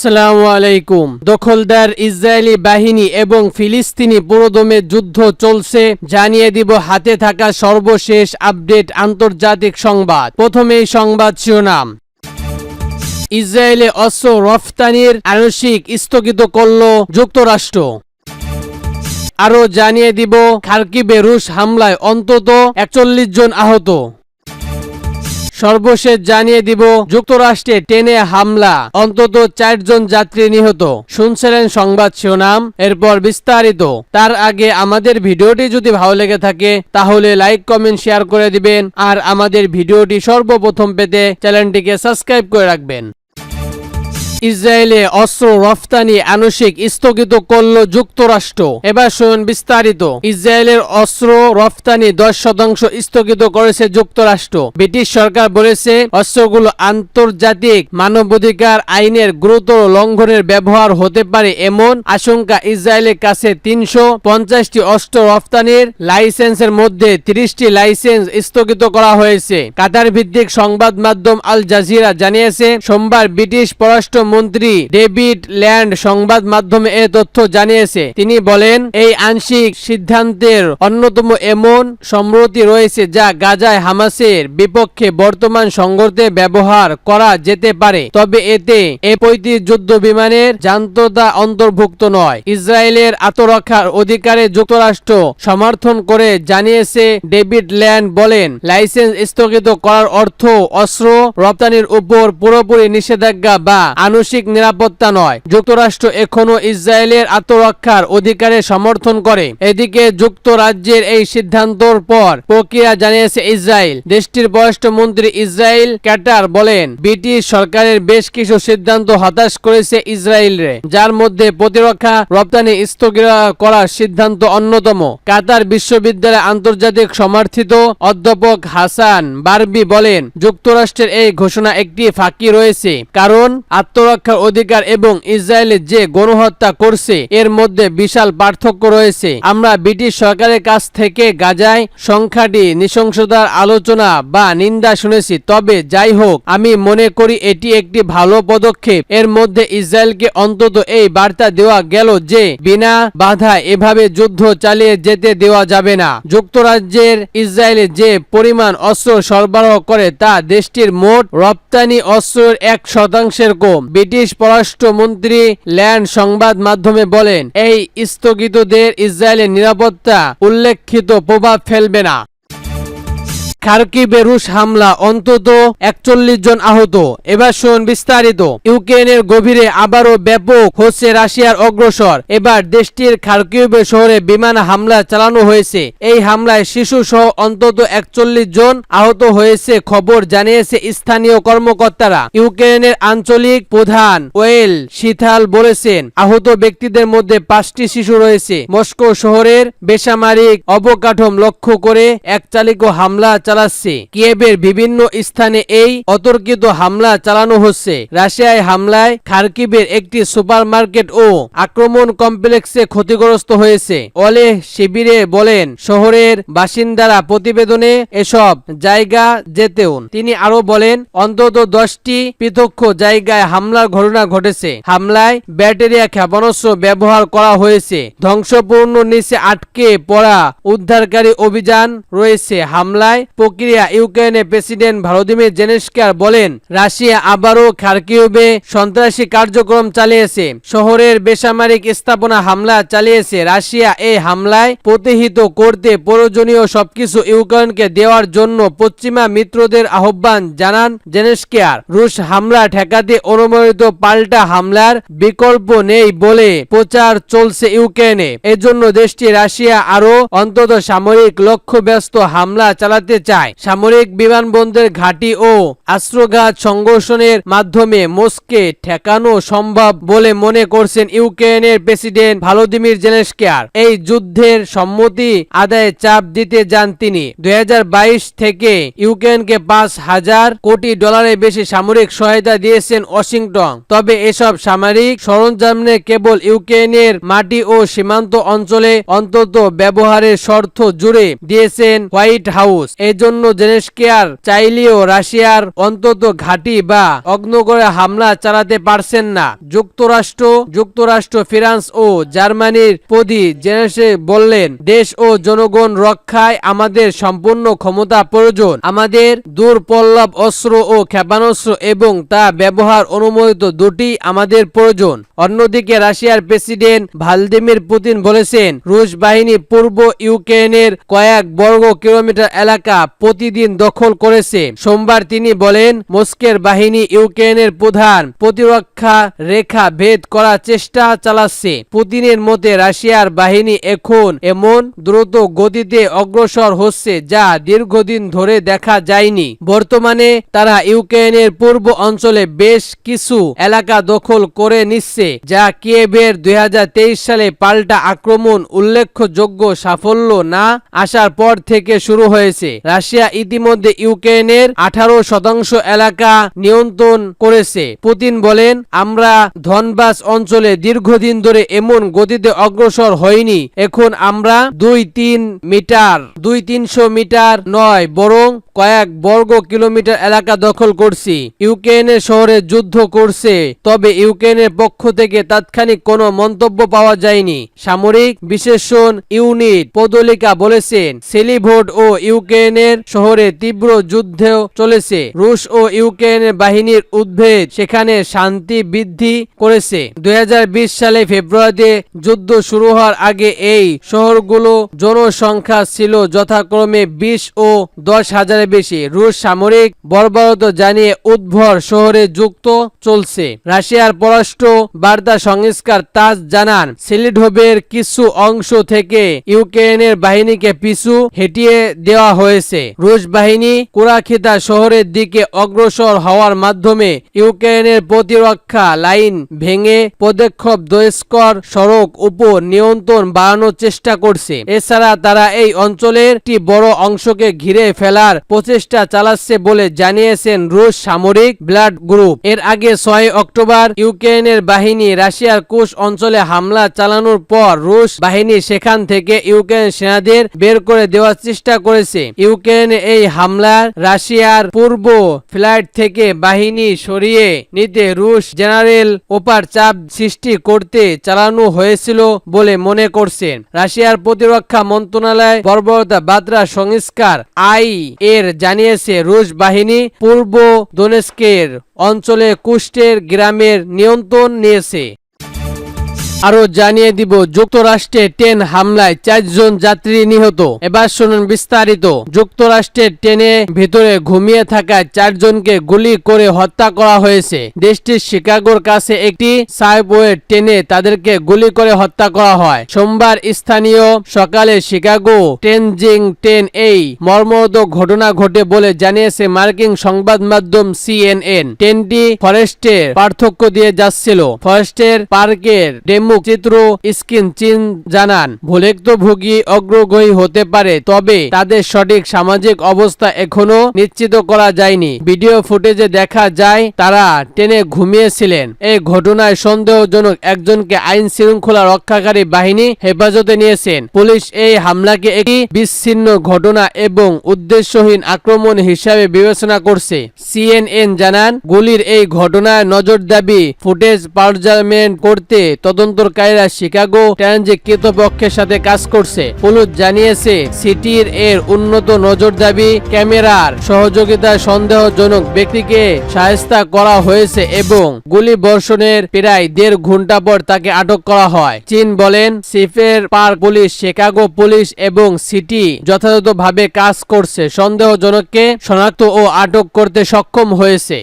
আসসালামু আলাইকুম। দখলদার ইসরায়েলি বাহিনী এবং ফিলিস্তিনি পুরোদমে যুদ্ধ চলছে, জানিয়ে দিব হাতে থাকা সর্বশেষ আপডেট আন্তর্জাতিক সংবাদ। প্রথমেই সংবাদ শিরোনাম। ইসরায়েলে অস্ত্র রফতানির আংশিক স্থগিত করল যুক্তরাষ্ট্র। আরও জানিয়ে দিব খার্কিভে রুশ হামলায় অন্তত ৪১ জন আহত। সর্বশেষ জানিয়ে দিব যুক্তরাষ্ট্রে ট্রেনে হামলা, অন্তত ৪ জন যাত্রী নিহত। শুনছিলেন সংবাদ শিরোনাম, এরপর বিস্তারিত। তার আগে আমাদের ভিডিওটি যদি ভালো লেগে থাকে তাহলে লাইক কমেন্ট শেয়ার করে দিবেন, আর আমাদের ভিডিওটি সর্বপ্রথম পেতে চ্যানেলটিকে সাবস্ক্রাইব করে রাখবেন। ইসরায়েলে অস্ত্র রফতানি আংশিক স্থগিত করল যুক্তরাষ্ট্র। এবার শুনুন বিস্তারিত। ইসরায়েলের অস্ত্র রফতানি 10% স্থগিত করেছে যুক্তরাষ্ট্র। ব্রিটিশ সরকার বলেছে অস্ত্রগুলো আন্তর্জাতিক মানবাধিকার আইনের গুরুতর লঙ্ঘনের ব্যবহার হতে পারে এমন আশঙ্কা ইসরায়েলের কাছে ৩৫০টি অস্ত্র রফতানির লাইসেন্সের মধ্যে ৩০টি লাইসেন্স স্থগিত করা হয়েছে। কাতার ভিত্তিক সংবাদ মাধ্যম আল জাজিরা জানিয়েছে সোমবার ব্রিটিশ পররাষ্ট্র মন্ত্রী ডেভিড ল্যান্ড সংবাদ মাধ্যমে এ তথ্য জানিয়েছে। তিনি বলেন, এই আংশিক সিদ্ধান্তের অন্যতম এমন সম্মতি রয়েছে যা গাজায় হামাসের বিপক্ষে বর্তমান সংঘর্ষে ব্যবহার করা যেতে পারে, তবে এতে F-35 যুদ্ধ বিমানের জান্ততা অন্তর্ভুক্ত নয়। ইসরায়েলের আত্মরক্ষার অধিকারে যুক্তরাষ্ট্র সমর্থন করে জানিয়েছে। ডেভিড ল্যান্ড বলেন, লাইসেন্স স্থগিত করার অর্থ অস্ত্র রপ্তানির উপর পুরোপুরি নিষেধাজ্ঞা বা আংশিক নিরাপত্তা নয়। যুক্তরাষ্ট্র এখনো ইসরায়েলের আত্মরক্ষার অধিকারে সমর্থন করে। এদিকে যুক্তরাজ্যের এই সিদ্ধান্তর পর প্রক্রিয়া জানিয়েছে ইসরায়েল। দেশটির পররাষ্ট্রমন্ত্রী ইসরায়েল কাটার বলেন, ব্রিটিশ সরকারের বেশ কিছু সিদ্ধান্ত হতাশ করেছে ইসরায়েলরে, যার মধ্যে প্রতিরক্ষা রপ্তানি স্থগিত করার সিদ্ধান্ত অন্যতম। কাতার বিশ্ববিদ্যালয়ে আন্তর্জাতিক সমর্থিত অধ্যাপক হাসান বারবি বলেন, যুক্তরাষ্ট্রের এই ঘোষণা একটি ফাঁকি রয়েছে, কারণ আত্মরক্ষার অধিকার এবং ইসরায়েলের যে গণহত্যা করছে এর মধ্যে বিশাল পার্থক্য রয়েছে। আমরা ব্রিটিশ সরকারের কাছ থেকে গাজায় সংখ্যাটি নৃশংসতার আলোচনা বা নিন্দা শুনেছি, তবে যাই হোক আমি মনে করি এটি একটি ভালো পদক্ষেপ। এর মধ্যে ইসরায়েলকে অন্তত এই বার্তা দেওয়া গেল যে বিনা বাধায় এভাবে যুদ্ধ চালিয়ে যেতে দেওয়া যাবে না। যুক্তরাজ্যের ইসরায়েলে যে পরিমাণ অস্ত্র সরবরাহ করে তা দেশটির মোট রপ্তানি অস্ত্রের 1% কম। ব্রিটিশ পররাষ্ট্রমন্ত্রী ল্যান্ড সংবাদ মাধ্যমে বলেন, এই স্থগিতদের ইসরায়েলের নিরাপত্তা উল্লেখিত প্রভাব ফেলবে না। খার্কিভে রুশ হামলা, অন্তত ৪১ জন আহত। এবার শুনুন বিস্তারিত। ইউক্রেনের গভীরে আবারও ব্যাপক হচ্ছে রাশিয়ার অগ্রসর। এবার দেশটির খার্কিভ শহরে বিমান হামলা চালানো হয়েছে। এই হামলায় শিশু সহ অন্তত ৪১ জন আহত হয়েছে খবর জানিয়েছে স্থানীয় কর্মকর্তারা। ইউক্রেনের আঞ্চলিক প্রধান ওয়েল শিথাল বলেছেন, আহত ব্যক্তিদের মধ্যে 5টি শিশু রয়েছে। মস্কো শহরের বেসামরিক অবকাঠামো লক্ষ্য করে একচালিত হামলা চালাচ্ছে। কিয়েভের বিভিন্ন স্থানে এই অতর্কিত হামলা চালানো হচ্ছে। রাশিয়ায় হামলায় খার্কিভের একটি সুপারমার্কেট ও আক্রমণ কমপ্লেক্সে ক্ষতিগ্রস্ত হয়েছে। ওলে শিবিরে বলেন, শহরের বাসিন্দারা প্রতিবেদনে এসব জায়গা যেতেও। তিনি আরো বলেন, অন্তত 10টি পৃথক জায়গায় হামলার ঘটনা ঘটেছে। হামলায় ব্যাটারিয়া ক্ষেপণাস্ত্র ব্যবহার করা হয়েছে। ধ্বংসপূর্ণ নিচে আটকে পড়া উদ্ধারকারী অভিযান রয়েছে। হামলায় প্রক্রিয়া ইউক্রেনের প্রেসিডেন্ট ভলোদিমির জেলেনস্কি বলেন, রাশিয়া আবারও খার্কিভে সন্ত্রাসী কার্যক্রম চালিয়েছে, শহরের বেসামরিক স্থাপনা হামলা চালিয়েছে। রাশিয়া এই হামলায় প্রতিহত করতে প্রয়োজনীয় সবকিছু ইউক্রেনকে দেওয়ার জন্য পশ্চিমা মিত্রদের আহ্বান জানান জেলেনস্কি। রুশ হামলা ঠেকাতে অনুমোদিত পাল্টা হামলার বিকল্প নেই বলে প্রচার চলছে ইউক্রেনে। এজন্য দেশটি রাশিয়া আরও অন্তত সামরিক লক্ষ্যব্যস্ত হামলা চালাতে চায়। সামরিক বিমানবন্দর ঘাঁটি ও অস্ত্রঘাত সংঘর্ষণের মাধ্যমে মস্কো ঠেকানো সম্ভব বলে মনে করছেন ইউক্রেনের প্রেসিডেন্ট ভলোদিমির জেলেনস্কি। এই যুদ্ধের সম্মতি আদায়ে চাপ দিতে যান তিনি। 2022 থেকে ইউক্রেনকে $5,000 কোটি বেশি সামরিক সহায়তা দিয়েছেন ওয়াশিংটন। তবে এসব সামরিক সরঞ্জামে কেবল ইউক্রেনের মাটি ও সীমান্ত অঞ্চলে অন্তত ব্যবহারের শর্ত জুড়ে দিয়েছেন হোয়াইট হাউস। জন্য জেলেনস্কি আর চাইলেও রাশিয়ার অন্তত ঘাঁটি বা অগ্নিগড়ে হামলা চালাতে পারছেন না। যুক্তরাষ্ট্র, ফ্রান্স ও জার্মানির প্রতি জেলেনস্কি বললেন, দেশ ও জনগণ রক্ষায় আমাদের সম্পূর্ণ ক্ষমতা প্রয়োজন। আমাদের দূরপল্লব অস্ত্র ও ক্ষেপণাস্ত্র এবং তা ব্যবহার অনুমোদিত দুটি আমাদের প্রয়োজন। অন্যদিকে রাশিয়ার প্রেসিডেন্ট ভ্লাদিমির পুতিন বলেছেন, রুশ বাহিনী পূর্ব ইউক্রেনের কয়েক বর্গ কিলোমিটার এলাকা প্রতিদিন দখল করেছে। সোমবার তিনি বলেন, মস্কোর বাহিনী ইউক্রেনের প্রধান প্রতিরক্ষা রেখা ভেদ করার চেষ্টা চালাচ্ছে। পুতিনের মতে রাশিয়ার বাহিনী এখন এমন দ্রুত গতিতে অগ্রসর হচ্ছে যা দীর্ঘদিন ধরে দেখা যায়নি। বর্তমানে তারা ইউক্রেনের পূর্ব অঞ্চলে বেশ কিছু এলাকা দখল করে নিচ্ছে, যা কিয়েভের 2023 সালে পাল্টা আক্রমণ উল্লেখযোগ্য সাফল্য না আসার পর থেকে শুরু হয়েছে। রাশিয়া ইতিমধ্যে ইউক্রেনের 18% এলাকা নিয়ন্ত্রণ করেছে। পুতিন বলেন, আমরা ধনবাস অঞ্চলে দীর্ঘদিন ধরে এমন গতিতে অগ্রসর হইনি। এখন আমরা 2-300 মিটার নয় বরং কয়েক বর্গ কিলোমিটার এলাকা দখল করছি। ইউক্রেনের শহরে যুদ্ধ করছে, তবে ইউক্রেনের পক্ষ থেকে তাৎক্ষণিক কোনো মন্তব্য পাওয়া যায়নি। সামরিক বিশেষণ ইউনিট পদলিকা বলেছেন, সেলিভোড ও ইউক্রেনের শহরে তীব্র যুদ্ধ চলেছে। রুশ ও ইউক্রেনের বাহিনীর উদ্ভেদ সেখানে শান্তি বৃদ্ধি করেছে। 2020 সালে ফেব্রুয়ারিতে যুদ্ধ শুরু হওয়ার আগে এই শহরগুলো জনসংখ্যা ছিল যথাক্রমে 20 ও 10,000 বেশি। রুশ সামরিক বর্বরতা জানিয়ে উদ্ভর শহরে যুক্ত চলছে। রাশিয়ার পররাষ্ট্র বার্তা সংস্কার তাস জানান, সেলিডোভের কিছু অংশ থেকে ইউক্রেনের বাহিনীকে পিছু হটিয়ে দেওয়া হয়েছে। রুশ বাহিনী কুরাখিতা শহরের দিকে অগ্রসর হওয়ার মাধ্যমে ইউক্রেনের প্রতিরক্ষা লাইন ভেঙে পদক্ষেপ দোস্কর সড়ক উপর নিয়ন্ত্রণ বাড়ানোর চেষ্টা করছে। এছাড়া তারা এই অঞ্চলের একটি বড় অংশকে ঘিরে ফেলার প্রচেষ্টা চালাচ্ছে বলে জানিয়েছেন রুশ সামরিক ব্লাড গ্রুপ। এর আগে 6 অক্টোবর ইউক্রেনের বাহিনী রাশিয়ার কুশ অঞ্চলে হামলা চালানোর পর রুশ বাহিনী সেখান থেকে ইউক্রেন সেনাদের বের করে দেওয়ার চেষ্টা করেছে। ইউক্রেনে এই হামলার রাশিয়ার পূর্ব ফ্লাইট থেকে বাহিনী সরিয়ে নিতে রুশ জেনারেল ওপর চাপ সৃষ্টি করতে চালানো হয়েছিল বলে মনে করছেন। রাশিয়ার প্রতিরক্ষা মন্ত্রণালয় বর্বরতা বার্তা সংস্কার এর জানিয়েছে, রুশ বাহিনী পূর্ব দোনেস্কের অঞ্চলে কুস্টের গ্রামের নিয়ন্ত্রণ নিয়েছে। আরো জানিয়ে দিব, যুক্তরাষ্ট্রের ট্রেন হামলায় 4 জন যাত্রী নিহত। এবার শুনুন বিস্তারিত। যুক্তরাষ্ট্রের ট্রেনে ভিতরে ঘুমিয়ে থাকা 4 জনকে গুলি করে হত্যা করা হয়েছে। দেশটির শিকাগোর কাছে একটি সাবওয়ে ট্রেনে তাদেরকে গুলি করে হত্যা করা হয়। সোমবার স্থানীয় সকালে শিকাগো ট্রেনজিং ট্রেন এই মর্মান্তিক ঘটনা ঘটে বলে জানিয়েছে মার্কিন সংবাদ মাধ্যম CNN। ট্রেনটি ফরেস্টের পার্থক্য দিয়ে যাচ্ছিল। ফরেস্টের পার্কের ডেমো চিত্র স্ক্রিন চিন জানান, ভুক্তভোগী অগ্রগণী হতে পারে, তবে তাদের সঠিক সামাজিক অবস্থা এখনো নিশ্চিত করা যায়নি। ভিডিও ফুটেজে দেখা যায় তারা ট্রেনে ঘুমিয়েছিলেন। এই ঘটনায় সন্দেহজনক একজনকে আইন শৃঙ্খলা রক্ষাকারী বাহিনী হেফাজতে নিয়েছেন। পুলিশ এই হামলাকে একটি বিচ্ছিন্ন ঘটনা এবং উদ্দেশ্যহীন আক্রমণ হিসাবে বিবেচনা করছে। CNN জানান, গুলির এই ঘটনায় নজরদারি ফুটেজ পর্যালোচনা করতে তদন্তকারীরা শিকাগো ট্রানজিট কর্তৃপক্ষের সাথে কাজ করছে। পুলিশ জানিয়েছে, সিটির এর উন্নত নজরদারি ক্যামেরার সহযোগিতায় সন্দেহজনক ব্যক্তিকে শায়েস্তা করা হয়েছে এবং গুলি বর্ষণের প্রায় 1.5 ঘন্টা পর তাকে আটক করা হয়। চীন বলেন, সিফের পার্ক পুলিশ, শিকাগো পুলিশ এবং সিটি যথাযথভাবে কাজ করছে, সন্দেহজনককে শনাক্ত ও আটক করতে সক্ষম হয়েছে।